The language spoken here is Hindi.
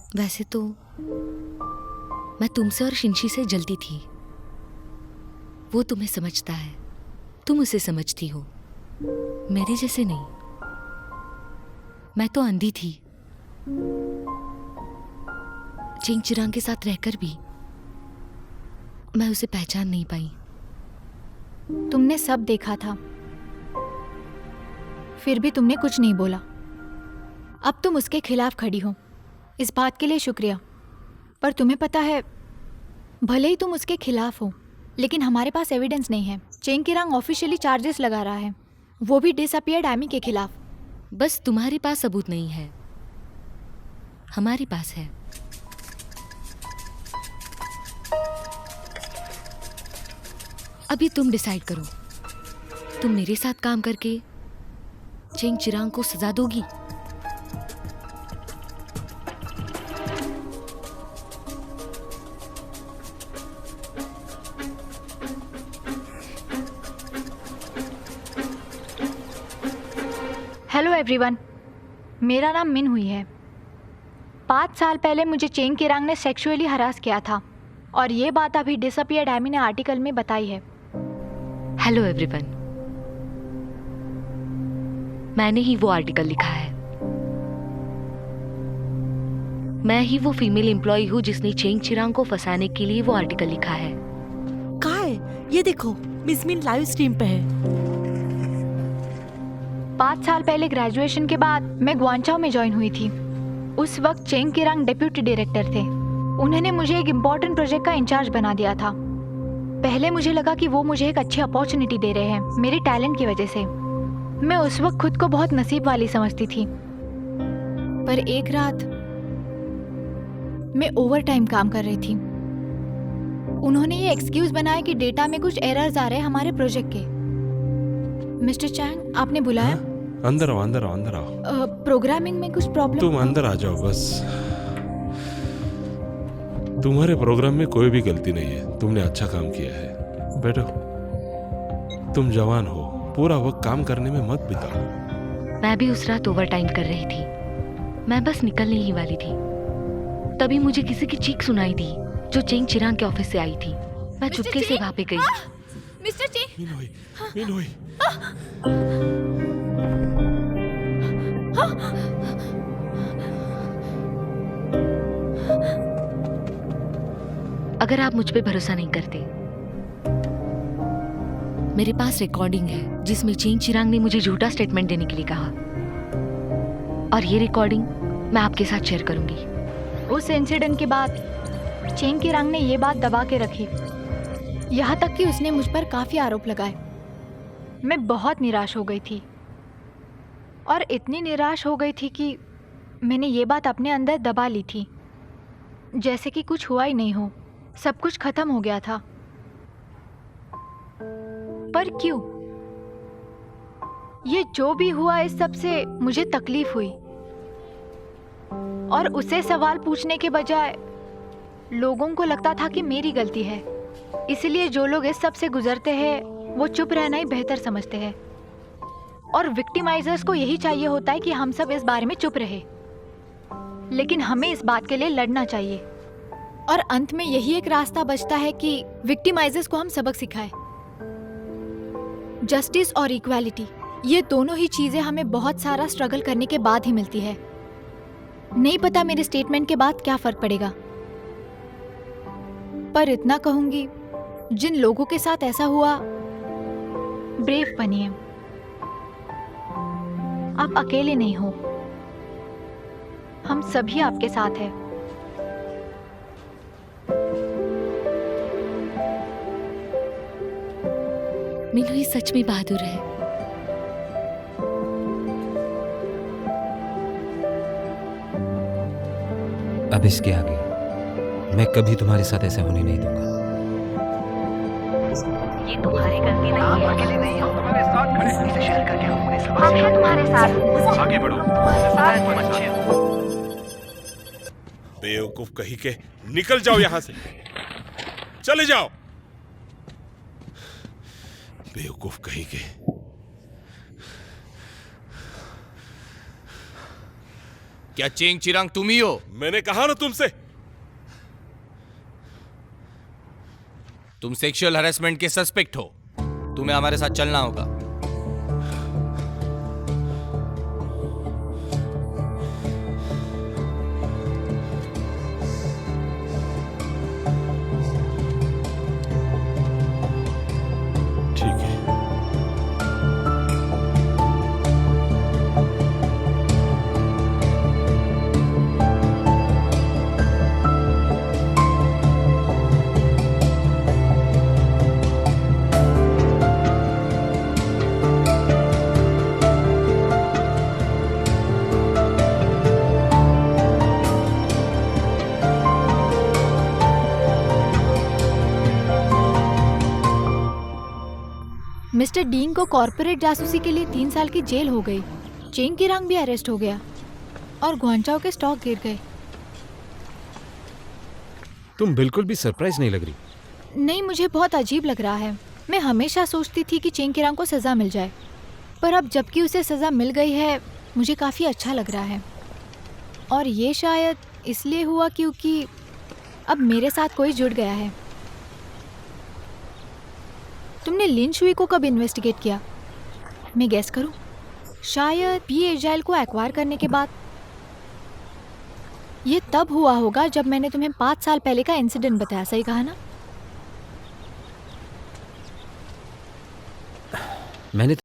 वैसे तो मैं तुमसे और शिंशी से जलती थी। वो तुम्हें समझता है, तुम उसे समझती हो, मेरे जैसे नहीं। मैं तो अंधी थी। चिंग चिरांग के साथ रहकर भी मैं उसे पहचान नहीं पाई। तुमने सब देखा था, फिर भी तुमने कुछ नहीं बोला। अब तुम उसके खिलाफ खड़ी हो, इस बात के लिए शुक्रिया। पर तुम्हें पता है, भले ही तुम उसके खिलाफ हो, लेकिन हमारे पास एविडेंस नहीं है। चेंग किरांग ऑफिशियली चार्जेस लगा रहा है, वो भी डिसअपियर्ड एमी के खिलाफ। बस तुम्हारे पास सबूत नहीं है, हमारे पास है। अभी तुम डिसाइड करो, तुम मेरे साथ काम करके चेंग चिरांग को सजा दोगी? हेलो एवरीवन, मेरा नाम मिन हुई है। 5 साल पहले मुझे चेंग किरांग ने सेक्सुअली हरास किया था, और ये बात अभी डिसअपियर्ड एमी ने आर्टिकल में बताई है। हेलो एवरीवन, मैंने ही वो आर्टिकल लिखा है। मैं ही वो फीमेल एम्प्लॉय हूँ जिसने चेंग चिरांग को फंसाने के लिए वो आर्टिकल लिखा है। कहाँ है? ये देखो, मिस मिन लाइव स्ट्रीम पे है। 5 साल पहले ग्रेजुएशन के बाद मैं ग्वांचाओ में ज्वाइन हुई थी। उस वक्त चेंग किरांग डिप्यूटी डायरेक्टर थे। उन्होंने मुझे एक इम्पोर्टेंट प्रोजेक्ट का इंचार्ज बना दिया था। पहले मुझे लगा कि वो मुझे एक अच्छी अपॉर्चुनिटी दे रहे हैं मेरे टैलेंट की वजह से। मैं उस वक्त खुद को बहुत नसीब वाली समझती थी। पर एक रात मैं ओवर टाइम काम कर रही थी। उन्होंने ये एक्सक्यूज बनाया कि डेटा में कुछ एरर्स आ रहे हैं हमारे प्रोजेक्ट के। मिस्टर चैंग, आपने बुलाया? अंदर आओ, अंदर आओ, अंदर आओ। प्रोग्रामिंग में कुछ प्रॉब्लम? तुम अंदर आ जाओ बस। तुम्हारे प्रोग्राम में कोई भी गलती नहीं है, तुमने अच्छा काम किया है। बैठो, तुम जवान हो, पूरा वक्त काम करने में मत बिताओ। मैं भी उस रात ओवर टाइम कर रही थी। मैं बस निकलने ही वाली थी, तभी मुझे किसी की चीख सुनाई दी जो चेंग चिरांग के ऑफिस से आई थी। मैं चुपके से वहां पे गई। Mister Cheng! Minoi, Minoi. अगर आप मुझ पे भरोसा नहीं करते, मेरे पास रिकॉर्डिंग है जिसमें चेंग चिरांग ने मुझे झूठा स्टेटमेंट देने के लिए कहा, और ये रिकॉर्डिंग मैं आपके साथ शेयर करूंगी। उस इंसिडेंट के बाद चेंग किरांग ने ये बात दबा के रखी, यहाँ तक कि उसने मुझ पर काफी आरोप लगाए। मैं बहुत निराश हो गई थी, और इतनी निराश हो गई थी कि मैंने ये बात अपने अंदर दबा ली थी, जैसे कि कुछ हुआ ही नहीं हो, सब कुछ खत्म हो गया था। पर क्यों? ये जो भी हुआ, इस सब से मुझे तकलीफ हुई, और उसे सवाल पूछने के बजाय लोगों को लगता था कि मेरी गलती है। इसलिए जो लोग इस सब से गुजरते हैं वो चुप रहना ही बेहतर समझते हैं, और विक्टिमाइजर्स को यही चाहिए होता है कि हम सब इस बारे में चुप रहे। लेकिन हमें इस बात के लिए लड़ना चाहिए, और अंत में यही एक रास्ता बचता है कि विक्टिमाइजर्स को हम सबक सिखाएं। जस्टिस और इक्वालिटी, ये दोनों ही चीजें हमें बहुत सारा स्ट्रगल करने के बाद ही मिलती है। नहीं पता मेरे स्टेटमेंट के बाद क्या फर्क पड़ेगा, पर इतना कहूंगी, जिन लोगों के साथ ऐसा हुआ, ब्रेव बनिए। आप अकेले नहीं हो, हम सभी आपके साथ हैं। मिनोई सच में बहादुर है। अब इसके आगे मैं कभी तुम्हारे साथ ऐसा होने नहीं दूंगा। ये तुम्हारी गलती नहीं है। अकेले नहीं, हम तुम्हारे साथ खड़े हैं। इसे शेयर करके हमने सबक हम हैं तुम्हारे साथ। आगे बढ़ो, तुम्हारे साथ तुम अच्छे हो। बेवकूफ कहीं के, निकल जाओ यहां से, चले जाओ। बेवकूफ कहीं के। क्या चेंग चिरांग तुम ही हो? मैंने कहा ना तुमसे। तुम सेक्सुअल हैरेसमेंट के सस्पेक्ट हो। तुम्हें हमारे साथ चलना होगा। ठीक है। मिस्टर डीन को कॉर्पोरेट जासूसी के लिए 3 साल की जेल हो गई। चेंग किरांग भी अरेस्ट हो गया और गुआंचाओ के स्टॉक गिर गए। तुम बिल्कुल भी सरप्राइज नहीं लग रही। नहीं, मुझे बहुत अजीब लग रहा है। मैं हमेशा सोचती थी कि चेंग किरांग को सज़ा मिल जाए, पर अब जबकि उसे सज़ा मिल गई है मुझे काफ़ी अच्छा लग रहा है। और ये शायद इसलिए हुआ क्योंकि अब मेरे साथ कोई जुड़ गया है। तुमने लिन शुई को कब इन्वेस्टिगेट किया? मैं गेस करूं? शायद पी एजाइल को एक्वायर करने के बाद। ये तब हुआ होगा जब मैंने तुम्हें 5 साल पहले का इंसिडेंट बताया, सही कहा ना? मैंने